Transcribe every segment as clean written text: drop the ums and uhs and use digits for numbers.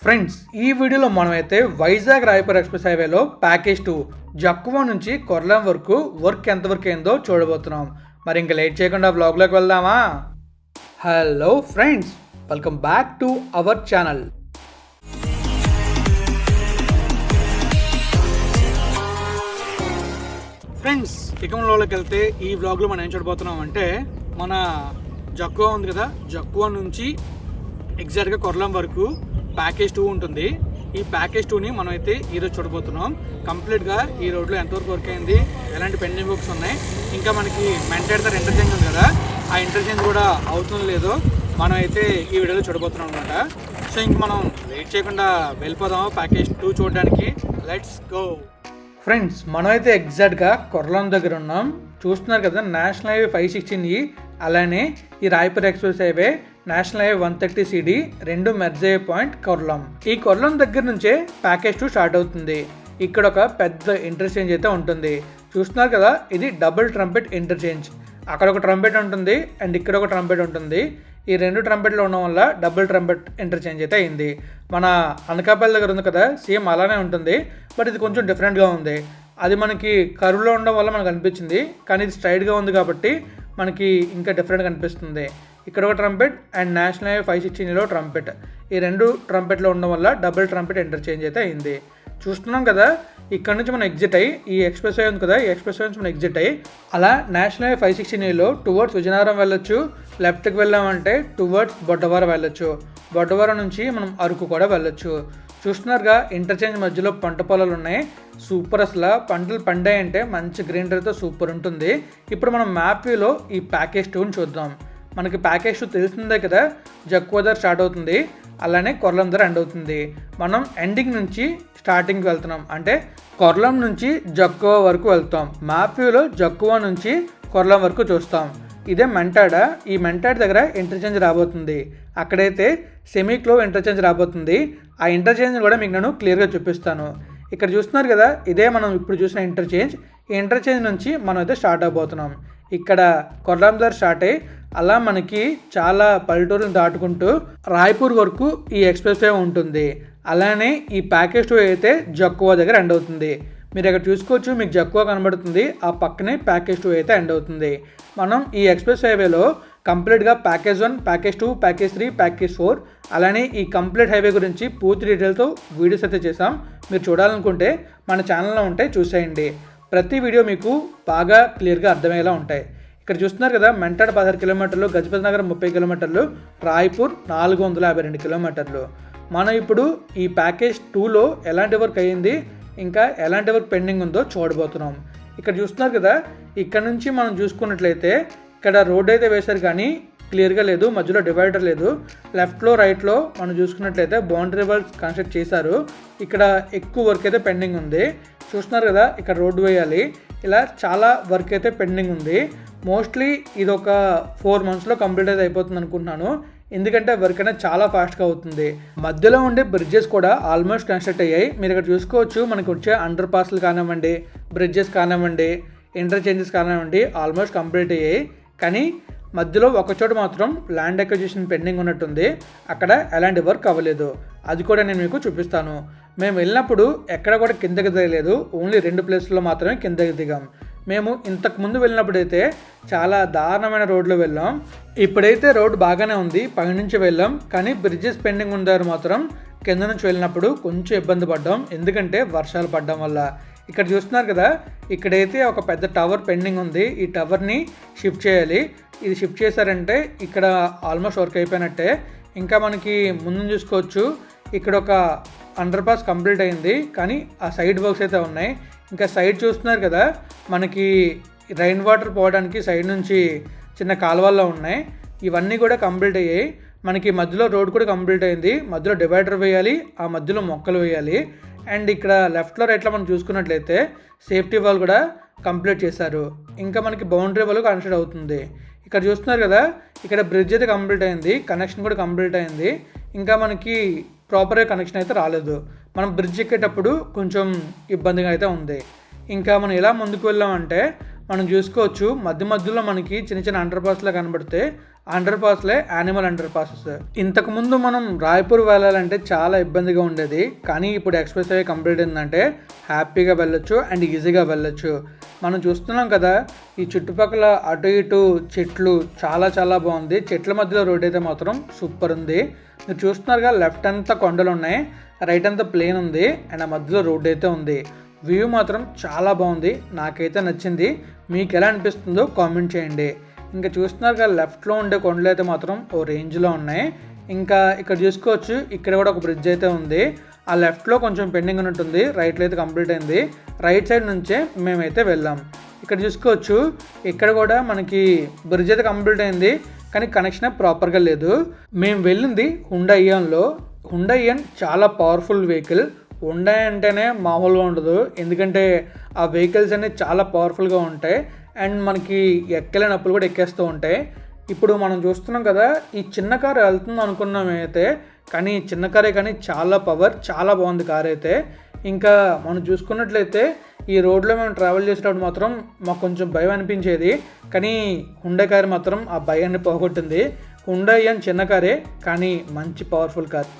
Friends, ఈ వీడియోలో మనమైతే వైజాగ్ రాయపూర్ ఎక్స్ప్రెస్ హైవేలో ప్యాకేజ్ 2 జక్కువ నుంచి కొర్లం వరకు వర్క్ ఎంతవరకు అయిందో చూడబోతున్నాం. మరి ఇంకా లేట్ చేయకుండా వ్లాగ్లోకి వెళ్దామా? Hello friends, welcome back to our channel. Friends, ఇకంలోకి వెళ్తే ఈ వ్లాగ్లో మనం ఏం చూడబోతున్నాం అంటే, మన జక్కువ ఉంది కదా, జక్కువ నుంచి ఎగ్జాక్ట్గా కొర్లం వరకు ప్యాకేజ్ 2 ఉంటుంది. ఈ ప్యాకేజ్ 2ని మనం అయితే ఈరోజు చూడబోతున్నాం. కంప్లీట్గా ఈ రోడ్లో ఎంతవరకు వర్క్ అయింది, ఎలాంటి పెండింగ్ వర్క్స్ ఉన్నాయి, ఇంకా మనకి మెంటెడ్ దగ్గర ఇంటర్చేంజ్ ఉంది కదా, ఆ ఇంటర్చేంజ్ కూడా అవుతుందో లేదో మనం అయితే ఈ వీడియోలో చూడబోతున్నాం అనమాట. సో ఇంక మనం వెయిట్ చేయకుండా వెళ్ళిపోదాం ప్యాకేజ్ 2 చూడడానికి. Let's go. ఫ్రెండ్స్, మనమైతే ఎగ్జాక్ట్గా కొర్లం దగ్గర ఉన్నాం. చూస్తున్నారు కదా, నేషనల్ హైవే 516E అలానే ఈ Raipur express highway national highway 130CD రెండు మెర్జ్ అయ్యే పాయింట్ కొర్లం. ఈ కొర్లం దగ్గర నుంచే ప్యాకేజ్ 2 స్టార్ట్ అవుతుంది. ఇక్కడ ఒక పెద్ద ఇంటర్చేంజ్ అయితే ఉంటుంది. చూస్తున్నారు కదా, ఇది డబుల్ ట్రంపెట్ ఇంటర్చేంజ్. అక్కడ ఒక ట్రంపెట్ ఉంటుంది అండ్ ఇక్కడ ఒక ట్రంపెట్ ఉంటుంది. ఈ రెండు ట్రంపెట్లు ఉండడం వల్ల డబుల్ ట్రంపెట్ ఇంటర్చేంజ్ అయితే అయింది. మన అనకాపల్లి దగ్గర ఉంది కదా, సేమ్ అలానే ఉంటుంది, బట్ ఇది కొంచెం డిఫరెంట్గా ఉంది. అది మనకి కరువులో ఉండడం వల్ల మనకు అనిపించింది, కానీ ఇది స్ట్రైట్గా ఉంది కాబట్టి మనకి ఇంకా డిఫరెంట్గా అనిపిస్తుంది. ఇక్కడ ఒక ట్రంపెట్ అండ్ నేషనల్ హైవే 516లో ట్రంపెట్, ఈ రెండు ట్రంపెట్లో ఉండడం వల్ల డబుల్ ట్రంపెట్ ఇంటర్చేంజ్ అయితే అయింది. చూస్తున్నాం కదా, ఇక్కడ నుంచి మనం ఎగ్జిట్ అయ్యి ఈ ఎక్స్ప్రెస్ హైవే ఉంది కదా, ఈ ఎక్స్ప్రెస్ హైవే నుంచి మనం ఎగ్జిట్ అయ్యి అలా నేషనల్ హైవే 516లో టువర్డ్స్ విజయనగరం వెళ్ళొచ్చు. లెఫ్ట్కి వెళ్ళామంటే టువర్డ్స్ బొడ్డవరం వెళ్ళొచ్చు. బొడ్డవరం నుంచి మనం అరకు కూడా వెళ్ళొచ్చు. చూస్తున్నారుగా, ఇంటర్చేంజ్ మధ్యలో పంట పొలాలు ఉన్నాయి. సూపర్, అసలు పంటలు పండాయంటే మంచి గ్రీనరీతో సూపర్ ఉంటుంది. ఇప్పుడు మనం మ్యాప్ వ్యూలో ఈ ప్యాకేజ్ 2ని చూద్దాం. మనకి ప్యాకేజ్ 2 తెలిసిందే కదా, జక్కువ దగ్గర స్టార్ట్ అవుతుంది, అలానే కొర్లం దగ్గర ఎండ్ అవుతుంది. మనం ఎండింగ్ నుంచి స్టార్టింగ్కి వెళ్తున్నాం, అంటే కొర్లం నుంచి జక్కువ వరకు వెళ్తాం. మ్యాప్ వ్యూలో జక్కువ నుంచి కొర్లం వరకు చూస్తాం. ఇదే మెంటాడ. ఈ మెంటాడ్ దగ్గర ఇంటర్చేంజ్ రాబోతుంది. అక్కడైతే సెమీక్లో ఇంటర్చేంజ్ రాబోతుంది. ఆ ఇంటర్చేంజ్ కూడా మీకు నేను క్లియర్గా చూపిస్తాను. ఇక్కడ చూస్తున్నారు కదా, ఇదే మనం ఇప్పుడు చూసిన ఇంటర్చేంజ్. ఈ ఇంటర్చేంజ్ నుంచి మనం అయితే స్టార్ట్ అవబోతున్నాం. ఇక్కడ కొర్లం దగ్గర స్టార్ట్ అయ్యి అలా మనకి చాలా పల్లెటూరులను దాటుకుంటూ రాయపూర్ వరకు ఈ ఎక్స్ప్రెస్ వే ఉంటుంది. అలానే ఈ ప్యాకేజ్ 2 అయితే జక్కువ దగ్గర ఎండ్ అవుతుంది. మీరు ఇక్కడ చూసుకోవచ్చు, మీకు జక్కువ కనబడుతుంది, ఆ పక్కనే ప్యాకేజ్ 2 అయితే ఎండ్ అవుతుంది. మనం ఈ ఎక్స్ప్రెస్ హైవేలో కంప్లీట్గా ప్యాకేజ్ 1, ప్యాకేజ్ 2, ప్యాకేజ్ 3, ప్యాకేజ్ 4 అలానే ఈ కంప్లీట్ హైవే గురించి పూర్తి డీటెయిల్తో వీడియోస్ అయితే చేసాం. మీరు చూడాలనుకుంటే మన ఛానల్లో ఉంటాయి, చూసేయండి. ప్రతి వీడియో మీకు బాగా క్లియర్గా అర్థమయ్యేలా ఉంటాయి. ఇక్కడ చూస్తున్నారు కదా, మెంటాడ్ 16 కిలోమీటర్లు, గజపతి నగరం 30 కిలోమీటర్లు, రాయపూర్ 452 కిలోమీటర్లు. మనం ఇప్పుడు ఈ ప్యాకేజ్ 2లో ఎలాంటి వర్క్ అయ్యింది, ఇంకా ఎలాంటి వర్క్ పెండింగ్ ఉందో చూడబోతున్నాం. ఇక్కడ చూస్తున్నారు కదా, ఇక్కడ నుంచి మనం చూసుకున్నట్లయితే ఇక్కడ రోడ్ అయితే వేశారు కానీ క్లియర్గా లేదు, మధ్యలో డివైడర్ లేదు. లెఫ్ట్లో రైట్లో మనం చూసుకున్నట్లయితే బౌండరీ వాల్స్ కన్స్ట్రక్ట్ చేశారు. ఇక్కడ ఎక్కువ వర్క్ అయితే పెండింగ్ ఉంది. చూస్తున్నారు కదా, ఇక్కడ రోడ్డు వేయాలి. ఇలా చాలా వర్క్ అయితే పెండింగ్ ఉంది. మోస్ట్లీ ఇది ఒక 4 మంత్స్లో కంప్లీట్ అయితే అయిపోతుంది అనుకుంటున్నాను, ఎందుకంటే వర్క్ అనేది చాలా ఫాస్ట్గా అవుతుంది. మధ్యలో ఉండే బ్రిడ్జెస్ కూడా ఆల్మోస్ట్ కన్స్ట్రక్ట్ అయ్యాయి. మీరు ఇక్కడ చూసుకోవచ్చు, మనకు వచ్చే అండర్ పాస్లు కానివ్వండి, బ్రిడ్జెస్ కానివ్వండి, ఇంటర్చేంజెస్ కానివ్వండి, ఆల్మోస్ట్ కంప్లీట్ అయ్యాయి. కానీ మధ్యలో ఒకచోట మాత్రం ల్యాండ్ అక్విజిషన్ పెండింగ్ ఉన్నట్టుంది. అక్కడ ఎలాంటి వర్క్ అవ్వలేదు. అది కూడా నేను మీకు చూపిస్తాను. మేము వెళ్ళినప్పుడు ఎక్కడ కూడా కిందకి దిగలేదు, ఓన్లీ 2 ప్లేస్లో మాత్రమే కిందకి దిగాం. మేము ఇంతకు ముందు వెళ్ళినప్పుడైతే చాలా దారుణమైన రోడ్లో వెళ్ళాం. ఇప్పుడైతే రోడ్ బాగానే ఉంది, పైనుంచి వెళ్ళాం. కానీ బ్రిడ్జెస్ పెండింగ్ ఉండారు మాత్రం కింద నుంచి వెళ్ళినప్పుడు కొంచెం ఇబ్బంది పడ్డాం, ఎందుకంటే వర్షాలు పడడం వల్ల. ఇక్కడ చూస్తున్నారు కదా, ఇక్కడైతే ఒక పెద్ద టవర్ పెండింగ్ ఉంది. ఈ టవర్ని షిఫ్ట్ చేయాలి. ఇది షిఫ్ట్ చేశారంటే ఇక్కడ ఆల్మోస్ట్ వర్క్ అయిపోయినట్టే. ఇంకా మనకి ముందు చూసుకోవచ్చు, ఇక్కడ ఒక అండర్ పాస్ కంప్లీట్ అయింది, కానీ ఆ సైడ్ వర్క్స్ అయితే ఉన్నాయి. ఇంకా సైడ్ చూస్తున్నారు కదా, మనకి రైన్ వాటర్ పోవడానికి సైడ్ నుంచి చిన్న కాలువల్లో ఉన్నాయి. ఇవన్నీ కూడా కంప్లీట్ అయ్యాయి. మనకి మధ్యలో రోడ్ కూడా కంప్లీట్ అయింది. మధ్యలో డివైడర్ వేయాలి, ఆ మధ్యలో మొక్కలు వేయాలి. అండ్ ఇక్కడ లెఫ్ట్లో రైట్లో మనం చూసుకున్నట్లయితే సేఫ్టీ వాల్ కూడా కంప్లీట్ చేశారు. ఇంకా మనకి బౌండరీ వాల్ కన్స్ట్రక్ట్ అవుతుంది. ఇక్కడ చూస్తున్నారు కదా, ఇక్కడ బ్రిడ్జ్ అయితే కంప్లీట్ అయింది, కనెక్షన్ కూడా కంప్లీట్ అయింది. ఇంకా మనకి ప్రాపర్గా కనెక్షన్ అయితే రాలేదు. మనం బ్రిడ్జ్ ఎక్కేటప్పుడు కొంచెం ఇబ్బందిగా అయితే ఉంది. ఇంకా మనం ఎలా ముందుకు వెళ్ళామంటే మనం చూసుకోవచ్చు, మధ్య మధ్యలో మనకి చిన్న చిన్న అండర్ పాస్లా కనబడితే under parsley animal under passes. ఇంతకుముందు మనం రాయ్పూర్ వెళ్ళాలంటే చాలా ఇబ్బందిగా ఉండేది, కానీ ఇప్పుడు ఎక్స్ప్రెస్ హైవే కంప్లీట్ అయిందంటే హ్యాపీగా వెళ్ళొచ్చు అండ్ ఈజీగా వెళ్ళొచ్చు. మనం చూస్తున్నాం కదా ఈ చుట్టుపక్కల అటు ఇటు చెట్లు చాలా చాలా బాగుంది. చెట్ల మధ్యలో రోడ్ అయితే మాత్రం సూపర్ ఉంది. మీరు చూస్తున్నారుగా లెఫ్ట్ అంతా కొండలు ఉన్నాయి, రైట్ అంతా ప్లేన్ ఉంది అండ్ ఆ మధ్యలో రోడ్ అయితే ఉంది. వ్యూ మాత్రం చాలా బాగుంది, నాకైతే నచ్చింది. మీకు ఎలా అనిపిస్తుందో కామెంట్ చేయండి. ఇంకా చూస్తున్నారు కదా లెఫ్ట్లో ఉండే కొండలు అయితే మాత్రం ఓ రేంజ్లో ఉన్నాయి. ఇంకా ఇక్కడ చూసుకోవచ్చు, ఇక్కడ కూడా ఒక బ్రిడ్జ్ అయితే ఉంది. ఆ లెఫ్ట్లో కొంచెం పెండింగ్ ఉన్నట్టుంది, రైట్లో అయితే కంప్లీట్ అయింది. రైట్ సైడ్ నుంచే మేమైతే వెళ్ళాం. ఇక్కడ చూసుకోవచ్చు, ఇక్కడ కూడా మనకి బ్రిడ్జ్ అయితే కంప్లీట్ అయింది, కానీ కనెక్షన్ ప్రాపర్గా లేదు. మేము వెళ్ళింది హుండాయ్ ఇయాన్లో. హుండాయ్ ఇయాన్ చాలా పవర్ఫుల్ వెహికల్. హుండాయ్ అంటేనే మామూలుగా ఉండదు, ఎందుకంటే ఆ వెహికల్స్ అనేవి చాలా పవర్ఫుల్గా ఉంటాయి అండ్ మనకి ఎక్కలేనప్పుడు కూడా ఎక్కేస్తూ ఉంటాయి. ఇప్పుడు మనం చూస్తున్నాం కదా ఈ చిన్న కారు వెళ్తుంది అనుకున్నామైతే, కానీ చిన్న కారే కానీ చాలా పవర్, చాలా బాగుంది కార్ అయితే. ఇంకా మనం చూసుకున్నట్లయితే ఈ రోడ్లో మేము ట్రావెల్ చేసేటప్పుడు మాత్రం మాకు కొంచెం భయం అనిపించేది, కానీ హుండాయ్ కార్ మాత్రం ఆ భయాన్ని పోగొట్టింది. హుండాయ్ ఇయాన్ చిన్న కారే కానీ మంచి పవర్ఫుల్ కార్.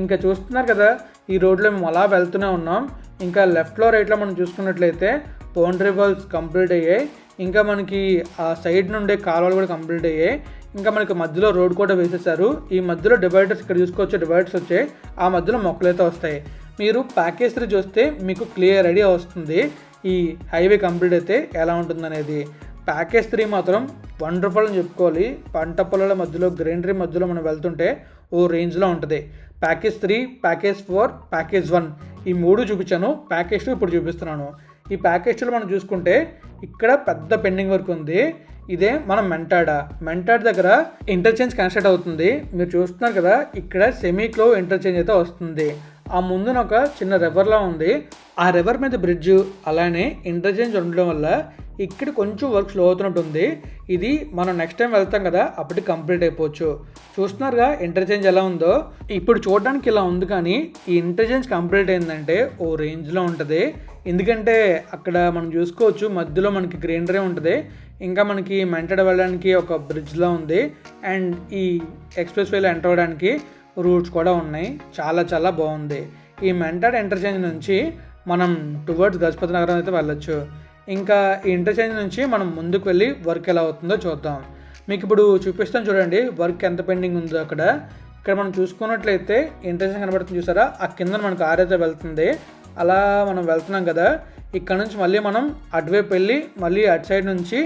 ఇంకా చూస్తున్నారు కదా ఈ రోడ్లో మేము అలా వెళ్తూనే ఉన్నాం. ఇంకా లెఫ్ట్లో రైట్లో మనం చూసుకున్నట్లయితే బౌండరీ వాల్స్ కంప్లీట్ అయ్యాయి. ఇంకా మనకి ఆ సైడ్ నుండే కాలువలు కూడా కంప్లీట్ అయ్యాయి. ఇంకా మనకి మధ్యలో రోడ్ కూడా వేసేసారు. ఈ మధ్యలో డివైడర్స్ ఇక్కడ చూసుకోవచ్చు, డివైడర్స్ వచ్చాయి, ఆ మధ్యలో మొక్కలు అయితే వస్తాయి. మీరు ప్యాకేజ్ 3 చూస్తే మీకు క్లియర్ ఐడియా వస్తుంది ఈ హైవే కంప్లీట్ అయితే ఎలా ఉంటుందనేది. ప్యాకేజ్ 3 మాత్రం వండర్ఫుల్ అని చెప్పుకోవాలి. పంట పొలాల మధ్యలో గ్రీనరీ మధ్యలో మనం వెళ్తుంటే ఓ రేంజ్లో ఉంటుంది. ప్యాకేజ్ 3, ప్యాకేజ్ 4, ప్యాకేజ్ 1 ఈ 3 చూపించాను. ప్యాకేజ్ 2 ఇప్పుడు చూపిస్తున్నాను. ఈ ప్యాకేజ్ 2లో మనం చూసుకుంటే ఇక్కడ పెద్ద పెండింగ్ వర్క్ ఉంది. ఇదే మనం మెంటాడ్ దగ్గర ఇంటర్చేంజ్ కన్స్ట్రక్ట్ అవుతుంది. మీరు చూస్తున్నారు కదా ఇక్కడ సెమీక్లో ఇంటర్చేంజ్ అయితే వస్తుంది. ఆ ముందున ఒక చిన్న రివర్లా ఉంది, ఆ రివర్ మీద బ్రిడ్జ్ అలానే ఇంటర్చేంజ్ ఉండడం వల్ల ఇక్కడ కొంచెం వర్క్ స్లో అవుతున్నట్టుంది. ఇది మనం నెక్స్ట్ టైం వెళ్తాం కదా అప్పటికి కంప్లీట్ అయిపోవచ్చు. చూస్తున్నారుగా ఇంటర్చేంజ్ ఎలా ఉందో. ఇప్పుడు చూడడానికి ఇలా ఉంది, కానీ ఈ ఇంటర్చేంజ్ కంప్లీట్ అయిందంటే ఓ రేంజ్లో ఉంటుంది. ఎందుకంటే అక్కడ మనం చూసుకోవచ్చు మధ్యలో మనకి గ్రీనరీ ఉంటుంది, ఇంకా మనకి మెంటాడ్ వెళ్ళడానికి ఒక బ్రిడ్జ్లా ఉంది అండ్ ఈ ఎక్స్ప్రెస్ వేలో ఎంటర్ అవ్వడానికి రూట్స్ కూడా ఉన్నాయి. చాలా చాలా బాగుంది. ఈ మెంటాడ్ ఇంటర్చేంజ్ నుంచి మనం టువర్డ్స్ గజపతి నగరం అయితే వెళ్ళొచ్చు. ఇంకా ఈ ఇంటర్చేంజ్ నుంచి మనం ముందుకు వెళ్ళి వర్క్ ఎలా అవుతుందో చూద్దాం. మీకు ఇప్పుడు చూపిస్తాను చూడండి వర్క్ ఎంత పెండింగ్ ఉందో అక్కడ. ఇక్కడ మనం చూసుకున్నట్లయితే ఇంటర్చేంజ్ కనబడుతుంది చూసారా, ఆ కింద మనకు కార్ అయితే వెళ్తుంది. అలా మనం వెళ్తున్నాం కదా, ఇక్కడ నుంచి మళ్ళీ మనం అటువైపు వెళ్ళి మళ్ళీ అటు సైడ్ నుంచి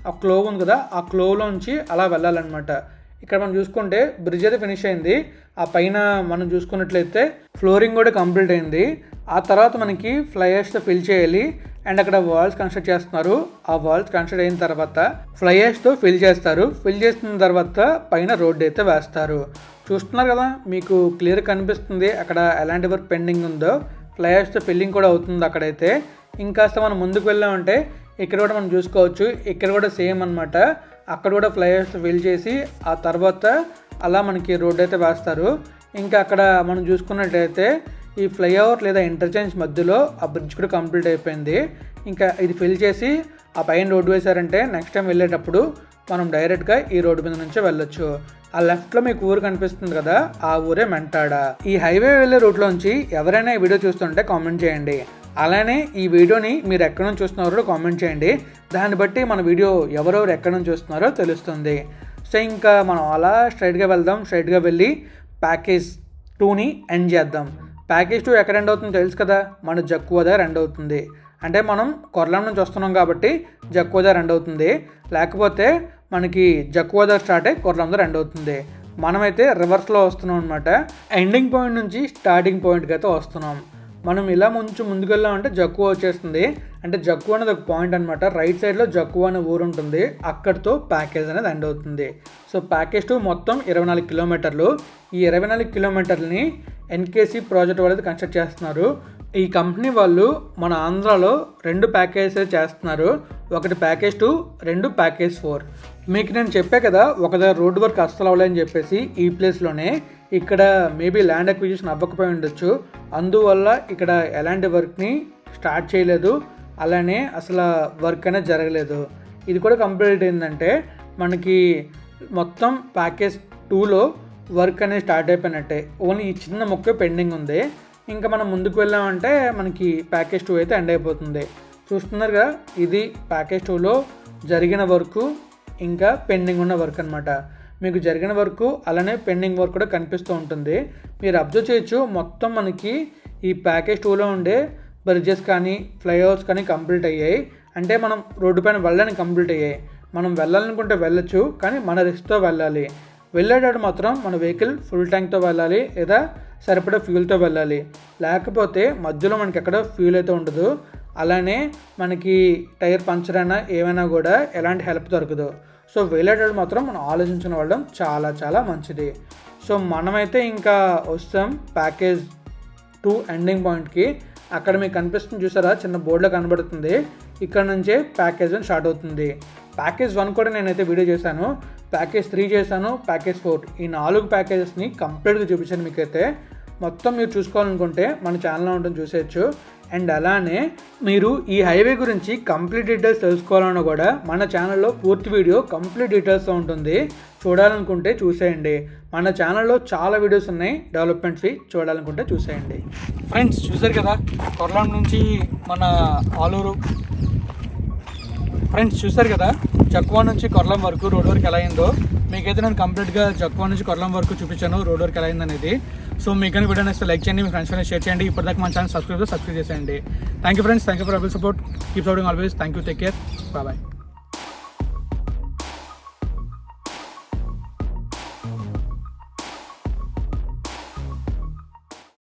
ఆ క్లోవ్ ఉంది కదా, ఆ క్లోవ్లో నుంచి అలా వెళ్ళాలన్నమాట. ఇక్కడ మనం చూసుకుంటే బ్రిడ్జ్ అయితే ఫినిష్ అయింది. ఆ పైన మనం చూసుకున్నట్లయితే ఫ్లోరింగ్ కూడా కంప్లీట్ అయింది. ఆ తర్వాత మనకి ఫ్లైయర్స్తో ఫిల్ చేయాలి అండ్ అక్కడ వాల్స్ కన్స్ట్రక్ట్ చేస్తున్నారు. ఆ వాల్స్ కన్స్ట్రక్ట్ అయిన తర్వాత ఫ్లైయర్స్తో ఫిల్ చేస్తారు. ఫిల్ చేసిన తర్వాత పైన రోడ్డు అయితే వేస్తారు. చూస్తున్నారు కదా మీకు క్లియర్ కనిపిస్తుంది అక్కడ ఎలాంటి వర్క్ పెండింగ్ ఉందో. ఫ్లైయర్స్తో ఫిల్లింగ్ కూడా అవుతుంది అక్కడైతే. ఇంకాస్త మనం ముందుకు వెళ్ళామంటే ఇక్కడ కూడా మనం చూసుకోవచ్చు, ఇక్కడ కూడా సేమ్ అనమాట. అక్కడ కూడా ఫ్లైయర్స్ ఫిల్ చేసి ఆ తర్వాత అలా మనకి రోడ్ అయితే వేస్తారు. ఇంకా అక్కడ మనం చూసుకున్నట్టయితే ఈ ఫ్లైఓవర్ లేదా ఇంటర్చేంజ్ మధ్యలో ఆ బ్రిడ్జ్ కూడా కంప్లీట్ అయిపోయింది. ఇంకా ఇది ఫిల్ చేసి ఆ పైన రోడ్డు వేశారంటే నెక్స్ట్ టైం వెళ్ళేటప్పుడు మనం డైరెక్ట్గా ఈ రోడ్డు మీద నుంచే వెళ్ళొచ్చు. ఆ లెఫ్ట్లో మీకు ఊరు కనిపిస్తుంది కదా, ఆ ఊరే మెంటాడ. ఈ హైవే వెళ్ళే రూట్లోంచి ఎవరైనా ఈ వీడియో చూస్తుంటే కామెంట్ చేయండి. అలానే ఈ వీడియోని మీరు ఎక్కడి నుంచి చూస్తున్నారో కామెంట్ చేయండి. దాన్ని బట్టి మన వీడియో ఎవరెవరు ఎక్కడి నుంచి చూస్తున్నారో తెలుస్తుంది. సో ఇంకా మనం అలా స్ట్రైట్గా వెళ్దాం. స్ట్రైట్గా వెళ్ళి ప్యాకేజ్ 2ని ఎండ్ చేద్దాం. ప్యాకేజ్ 2 ఎక్కడ ఎండ్ అవుతుందో తెలుసు కదా, మన జక్కువ దగ్గర ఎండ్ అవుతుంది. అంటే మనం కొర్లం నుంచి వస్తున్నాం కాబట్టి జక్కువ దగ్గర ఎండ్ అవుతుంది. లేకపోతే మనకి జక్కువ దగ్గర స్టార్ట్ అయ్యి కొర్లం దగ్గర ఎండ్ అవుతుంది. మనమైతే రివర్స్లో వస్తున్నాం అనమాట. ఎండింగ్ పాయింట్ నుంచి స్టార్టింగ్ పాయింట్కి అయితే వస్తున్నాం. మనం ఇలా ముందుకు వెళ్ళామంటే జక్కువ వచ్చేస్తుంది. అంటే జక్కువ అనేది ఒక పాయింట్ అనమాట. రైట్ సైడ్లో జక్కువ అనే ఊరు ఉంటుంది, అక్కడితో ప్యాకేజ్ అనేది ఎండ్ అవుతుంది. సో ప్యాకేజ్ 2 మొత్తం 24 కిలోమీటర్లు. ఈ 24 కిలోమీటర్లని ఎన్కేసీ ప్రాజెక్ట్ వాళ్ళు కన్స్ట్రక్ట్ చేస్తున్నారు. ఈ కంపెనీ వాళ్ళు మన ఆంధ్రాలో 2 ప్యాకేజెస్ చేస్తున్నారు. ఒకటి ప్యాకేజ్ 2, 2 ప్యాకేజ్ 4. మీకు నేను చెప్పా కదా ఒక దగ్గర రోడ్ వర్క్ అస్సలు అవ్వలేని చెప్పేసి ఈ ప్లేస్లోనే ఇక్కడ మేబీ ల్యాండ్ అక్విజిషన్ అవ్వకపోయి ఉండొచ్చు. అందువల్ల ఇక్కడ ఎలాంటి వర్క్ని స్టార్ట్ చేయలేదు, అలానే అసలు వర్క్ అనేది జరగలేదు. ఇది కూడా కంప్లీట్ అయిందంటే మనకి మొత్తం ప్యాకేజ్ 2లో వర్క్ అనేది స్టార్ట్ అయిపోయినట్టే. ఓన్లీ ఈ చిన్న మొక్క పెండింగ్ ఉంది. ఇంకా మనం ముందుకు వెళ్ళామంటే మనకి ప్యాకేజ్ 2 అయితే ఎండ్ అయిపోతుంది. చూస్తున్నారు కదా, ఇది ప్యాకేజ్ 2లో జరిగిన వర్క్ ఇంకా పెండింగ్ ఉన్న వర్క్ అనమాట. మీకు జరిగిన వర్క్ అలానే పెండింగ్ వర్క్ కూడా కనిపిస్తూ ఉంటుంది. మీరు అబ్జర్వ్ చేయొచ్చు, మొత్తం మనకి ఈ ప్యాకేజ్ 2లో ఉండే బ్రిడ్జెస్ కానీ ఫ్లైఓవర్స్ కానీ కంప్లీట్ అయ్యాయి. అంటే మనం రోడ్డు పైన వెళ్ళడానికి కంప్లీట్ అయ్యాయి. మనం వెళ్ళాలనుకుంటే వెళ్ళొచ్చు, కానీ మన రిస్క్తో వెళ్ళాలి. వెళ్ళేటప్పుడు మాత్రం మన వెహికల్ ఫుల్ ట్యాంక్తో వెళ్ళాలి, లేదా సరిపడా ఫ్యూల్తో వెళ్ళాలి. లేకపోతే మధ్యలో మనకి ఎక్కడ ఫ్యూల్ అయితే ఉండదు. అలానే మనకి టైర్ పంచర్ అయినా ఏమైనా కూడా ఎలాంటి హెల్ప్ దొరకదు. సో వెళ్ళేటప్పుడు మాత్రం మనం ఆలోచించుకుని వెళ్ళడం చాలా చాలా మంచిది. సో మనమైతే ఇంకా వస్తాం ప్యాకేజ్ 2 ఎండింగ్ పాయింట్కి. అక్కడ మీకు కనిపిస్తుంది చూసారా, చిన్న బోర్డులో కనబడుతుంది. ఇక్కడ నుంచే ప్యాకేజ్ 1 స్టార్ట్ అవుతుంది. ప్యాకేజ్ 1 కూడా నేనైతే వీడియో చేశాను, ప్యాకేజ్ 3 చేశాను, ప్యాకేజ్ 4, ఈ 4 ప్యాకేజెస్ని కంప్లీట్గా చూపించాను. మీకైతే మొత్తం మీరు చూసుకోవాలనుకుంటే మన ఛానల్లో ఉంటుంది, చూసేయచ్చు. అండ్ అలానే మీరు ఈ హైవే గురించి కంప్లీట్ డీటెయిల్స్ తెలుసుకోవాలన్నా కూడా మన ఛానల్లో పూర్తి వీడియో కంప్లీట్ డీటెయిల్స్తో ఉంటుంది. చూడాలనుకుంటే చూసేయండి. మన ఛానల్లో చాలా వీడియోస్ ఉన్నాయి డెవలప్మెంట్స్వి, చూడాలనుకుంటే చూసేయండి. ఫ్రెండ్స్ చూసారు కదా, కొర్లాం నుంచి మన ఆలూరు. ఫ్రెండ్స్ చూసారు కదా, జక్కువా నుంచి కొర్లాం వరకు రోడ్ వర్క్ ఎలా అయిందో. మీకైతే నేను కంప్లీట్గా జక్కువా నుంచి కొర్లాం వరకు చూపించాను రోడ్ వర్క్ ఎలా అయిందనేది. సో మీకు కానీ వీడియో నచ్చితే లైక్ చేయండి, మీ ఫ్రెండ్స్ షేర్ చేయండి. ఇప్పటిదాకా మన ఛానల్ సబ్స్క్రైబ్ చేసేయండి. Thank you friends, thank you for our support. Keep supporting always. Thank you, take care, bye.